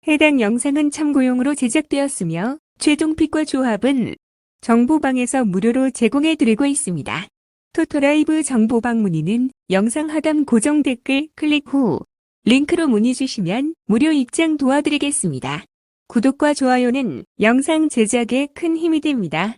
해당 영상은 참고용으로 제작되었으며 최종 픽과 조합은 정보방에서 무료로 제공해드리고 있습니다. 토토라이브 정보방 문의는 영상 하단 고정 댓글 클릭 후 링크로 문의 주시면 무료 입장 도와드리겠습니다. 구독과 좋아요는 영상 제작에 큰 힘이 됩니다.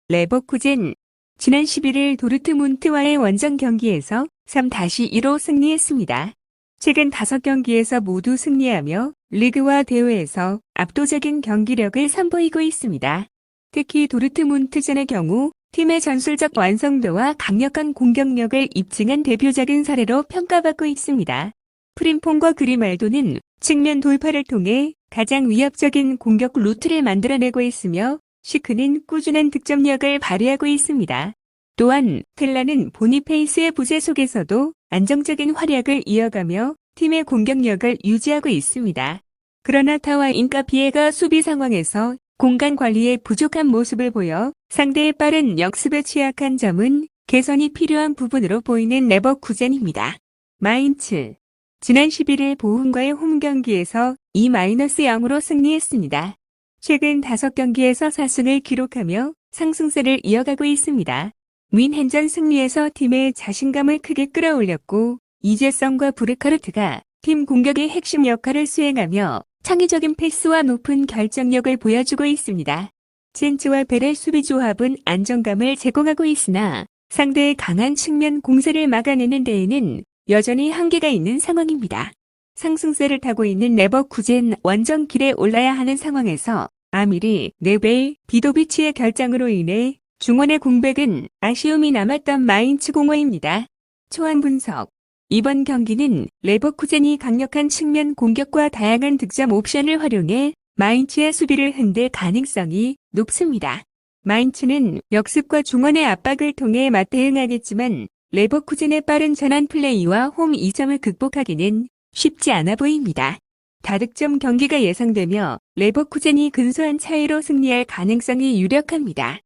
레버쿠젠 지난 11일 도르트문트와의 원정 경기에서 3-2로 승리했습니다. 최근 5경기에서 모두 승리하며 리그와 대회에서 압도적인 경기력을 선보이고 있습니다. 특히 도르트문트전의 경우 팀의 전술적 완성도와 강력한 공격력을 입증한 대표적인 사례로 평가받고 있습니다. 프림폰과 그리말도는 측면 돌파를 통해 가장 위협적인 공격 루트를 만들어내고 있으며 시크는 꾸준한 득점력을 발휘하고 있습니다. 또한 텔라는 보니페이스의 부재 속에서도 안정적인 활약을 이어가며 팀의 공격력을 유지하고 있습니다. 그러나 타와 인카피에가 수비 상황에서 공간 관리에 부족한 모습을 보여 상대의 빠른 역습에 취약한 점은 개선이 필요한 부분으로 보이는 레버쿠젠입니다. 마인츠 지난 11일 보훈과의 홈 경기에서 2-0으로 승리했습니다. 최근 5경기에서 4승을 기록하며 상승세를 이어가고 있습니다. 윈헨전 승리에서 팀의 자신감을 크게 끌어올렸고 이재성과 부르카르트가 팀 공격의 핵심 역할을 수행하며 창의적인 패스와 높은 결정력을 보여주고 있습니다. 젠츠와 벨의 수비 조합은 안정감을 제공하고 있으나 상대의 강한 측면 공세를 막아내는 데에는 여전히 한계가 있는 상황입니다. 상승세를 타고 있는 레버쿠젠 원정길에 올라야 하는 상황에서 아미리, 네벨, 비도비치의 결장으로 인해 중원의 공백은 아쉬움이 남았던 마인츠 공허입니다. 초안 분석 이번 경기는 레버쿠젠이 강력한 측면 공격과 다양한 득점 옵션을 활용해 마인츠의 수비를 흔들 가능성이 높습니다. 마인츠는 역습과 중원의 압박을 통해 맞대응하겠지만 레버쿠젠의 빠른 전환 플레이와 홈 이점을 극복하기는 쉽지 않아 보입니다. 다득점 경기가 예상되며 레버쿠젠이 근소한 차이로 승리할 가능성이 유력합니다.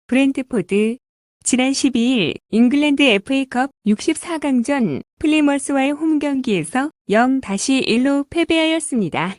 브렌트포드 지난 12일 잉글랜드 FA컵 64강전 플리머스와의 홈 경기에서 0-1로 패배하였습니다.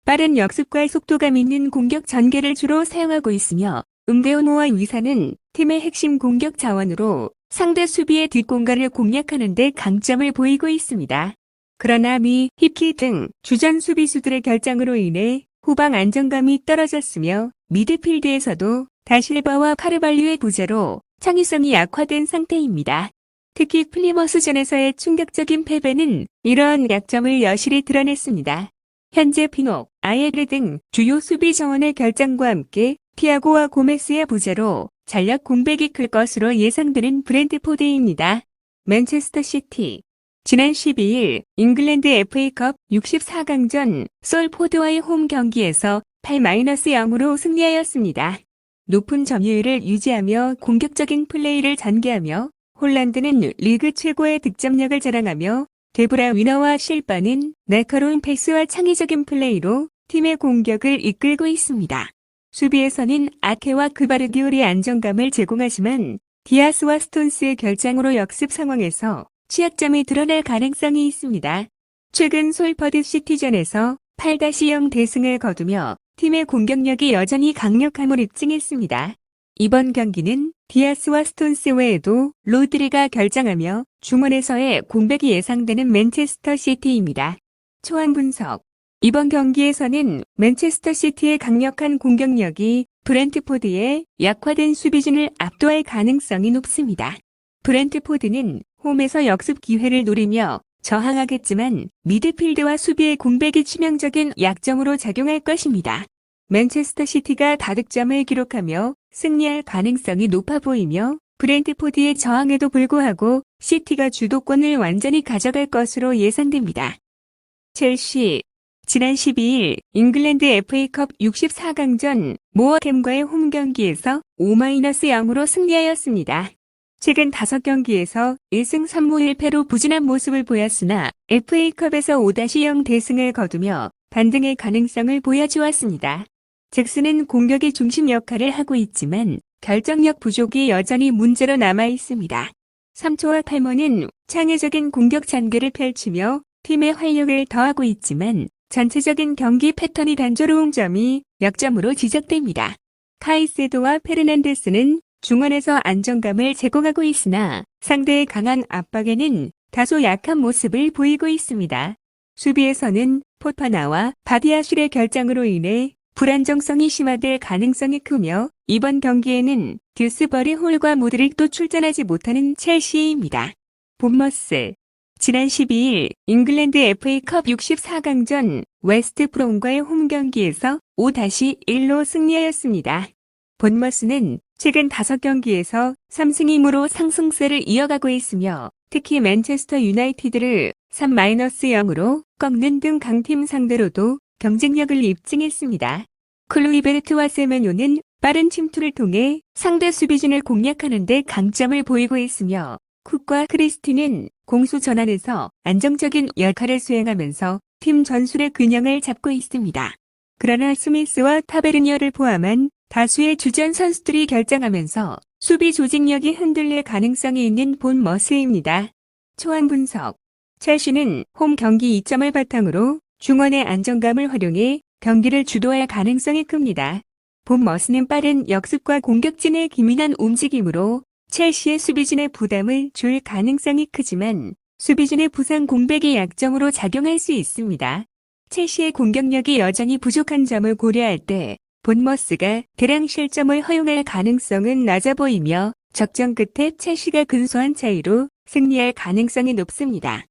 빠른 역습과 속도감 있는 공격 전개를 주로 사용하고 있으며 음베오노와 위사는 팀의 핵심 공격 자원으로 상대 수비의 뒷공간을 공략하는 데 강점을 보이고 있습니다. 그러나 미, 힙키 등 주전 수비수들의 결장으로 인해 후방 안정감이 떨어졌으며 미드필드에서도 다실바와 카르발류의 부재로 창의성이 약화된 상태입니다. 특히 플리머스전에서의 충격적인 패배는 이러한 약점을 여실히 드러냈습니다. 현재 피녹, 아예르 등 주요 수비 정원의 결장과 함께 티아고와 고메스의 부재로 전력 공백이 클 것으로 예상되는 브렌트포드입니다. 맨체스터 시티 지난 12일 잉글랜드 FA컵 64강전 솔포드와의 홈 경기에서 8-0으로 승리하였습니다. 높은 점유율을 유지하며 공격적인 플레이를 전개하며 홀란드는 리그 최고의 득점력을 자랑하며 데브라 위너와 실바는 날카로운 패스와 창의적인 플레이로 팀의 공격을 이끌고 있습니다. 수비에서는 아케와 그바르디올이 안정감을 제공하지만 디아스와 스톤스의 결장으로 역습 상황에서 취약점이 드러날 가능성이 있습니다. 최근 솔퍼드 시티전에서 8-0 대승을 거두며 팀의 공격력이 여전히 강력함을 입증했습니다. 이번 경기는 디아스와 스톤스 외에도 로드리가 결장하며 중원에서의 공백이 예상되는 맨체스터 시티입니다. 초안 분석 이번 경기에서는 맨체스터 시티의 강력한 공격력이 브렌트포드의 약화된 수비진을 압도할 가능성이 높습니다. 브렌트포드는 홈에서 역습 기회를 노리며 저항하겠지만 미드필드와 수비의 공백이 치명적인 약점으로 작용할 것입니다. 맨체스터 시티가 다득점을 기록하며 승리할 가능성이 높아 보이며 브렌트포드의 저항에도 불구하고 시티가 주도권을 완전히 가져갈 것으로 예상됩니다. 첼시 지난 12일 잉글랜드 FA컵 64강전 모어햄과의 홈 경기에서 5-0으로 승리하였습니다. 최근 5경기에서 1승 3무 1패로 부진한 모습을 보였으나 FA컵에서 5-0 대승을 거두며 반등의 가능성을 보여주었습니다. 잭슨은 공격의 중심 역할을 하고 있지만 결정력 부족이 여전히 문제로 남아 있습니다. 3초와 팔머는 창의적인 공격 전개를 펼치며 팀의 활력을 더하고 있지만 전체적인 경기 패턴이 단조로운 점이 약점으로 지적됩니다. 카이세도와 페르난데스는 중원에서 안정감을 제공하고 있으나 상대의 강한 압박에는 다소 약한 모습을 보이고 있습니다. 수비에서는 포파나와 바디아실의 결장으로 인해 불안정성이 심화될 가능성이 크며 이번 경기에는 듀스버리 홀과 모드릭도 출전하지 못하는 첼시입니다. 본머스 지난 12일 잉글랜드 FA컵 64강전 웨스트 브롬과의 홈 경기에서 5-1로 승리하였습니다. 본머스는 최근 5경기에서 3승 2무로 상승세를 이어가고 있으며 특히 맨체스터 유나이티드를 3-0으로 꺾는 등 강팀 상대로도 경쟁력을 입증했습니다. 클루이베르트와 세메뇨는 빠른 침투를 통해 상대 수비진을 공략하는 데 강점을 보이고 있으며 쿡과 크리스티는 공수 전환에서 안정적인 역할을 수행하면서 팀 전술의 균형을 잡고 있습니다. 그러나 스미스와 타베르니어를 포함한 다수의 주전 선수들이 결장하면서 수비 조직력이 흔들릴 가능성이 있는 본머스입니다. 초안 분석 첼시는 홈 경기 2점을 바탕으로 중원의 안정감을 활용해 경기를 주도할 가능성이 큽니다. 본머스는 빠른 역습과 공격진의 기민한 움직임으로 첼시의 수비진의 부담을 줄 가능성이 크지만 수비진의 부상 공백이 약점으로 작용할 수 있습니다. 첼시의 공격력이 여전히 부족한 점을 고려할 때 본머스가 대량 실점을 허용할 가능성은 낮아 보이며 적정 끝에 첼시가 근소한 차이로 승리할 가능성이 높습니다.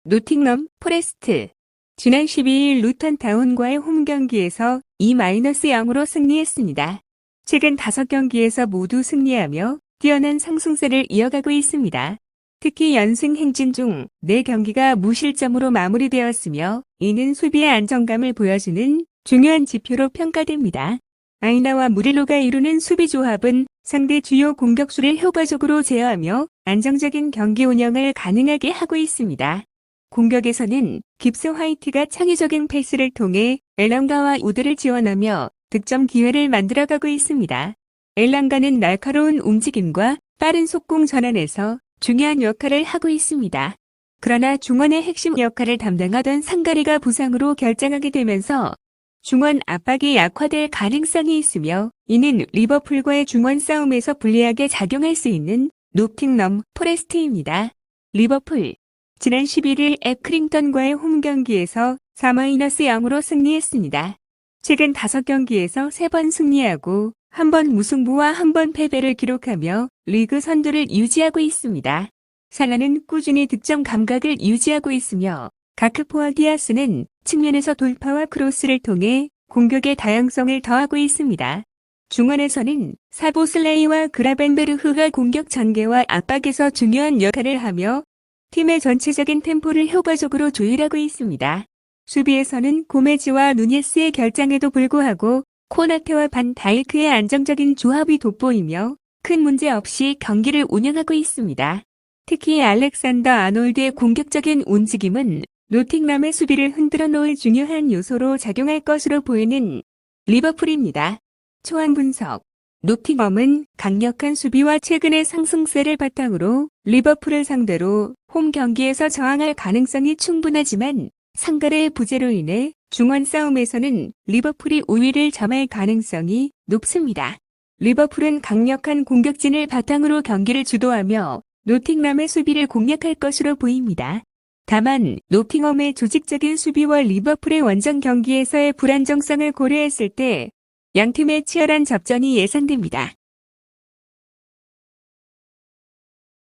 노팅엄 포레스트 지난 12일 루턴 타운과의 홈 경기에서 2-0으로 승리했습니다. 최근 5경기에서 모두 승리하며 뛰어난 상승세를 이어가고 있습니다. 특히 연승 행진 중 4경기가 무실점으로 마무리되었으며 이는 수비의 안정감을 보여주는 중요한 지표로 평가됩니다. 아이나와 무릴로가 이루는 수비 조합은 상대 주요 공격수를 효과적으로 제어하며 안정적인 경기 운영을 가능하게 하고 있습니다. 공격에서는 깁스 화이트가 창의적인 패스를 통해 엘랑가와 우드를 지원하며 득점 기회를 만들어가고 있습니다. 엘랑가는 날카로운 움직임과 빠른 속공 전환에서 중요한 역할을 하고 있습니다. 그러나 중원의 핵심 역할을 담당하던 상가리가 부상으로 결장하게 되면서 중원 압박이 약화될 가능성이 있으며 이는 리버풀과의 중원 싸움에서 불리하게 작용할 수 있는 노팅엄 포레스트입니다. 리버풀 지난 11일 에크링턴과의 홈 경기에서 4-0으로 승리했습니다. 최근 5경기에서 3번 승리하고 1번 무승부와 1번 패배를 기록하며 리그 선두를 유지하고 있습니다. 살라는 꾸준히 득점 감각을 유지하고 있으며 가크포와 디아스는 측면에서 돌파와 크로스를 통해 공격의 다양성을 더하고 있습니다. 중원에서는 사보슬레이와 그라벤베르흐가 공격 전개와 압박에서 중요한 역할을 하며 팀의 전체적인 템포를 효과적으로 조율하고 있습니다. 수비에서는 고메즈와 누니스의 결장에도 불구하고 코나테와 반 다이크의 안정적인 조합이 돋보이며 큰 문제 없이 경기를 운영하고 있습니다. 특히 알렉산더 아놀드의 공격적인 움직임은 노팅엄의 수비를 흔들어 놓을 중요한 요소로 작용할 것으로 보이는 리버풀입니다. 초안 분석 노팅엄은 강력한 수비와 최근의 상승세를 바탕으로 리버풀을 상대로 홈 경기에서 저항할 가능성이 충분하지만 상가의 부재로 인해 중원 싸움에서는 리버풀이 우위를 점할 가능성이 높습니다. 리버풀은 강력한 공격진을 바탕으로 경기를 주도하며 노팅엄의 수비를 공략할 것으로 보입니다. 다만 노팅엄의 조직적인 수비와 리버풀의 원정 경기에서의 불안정성을 고려했을 때 양팀의 치열한 접전이 예상됩니다.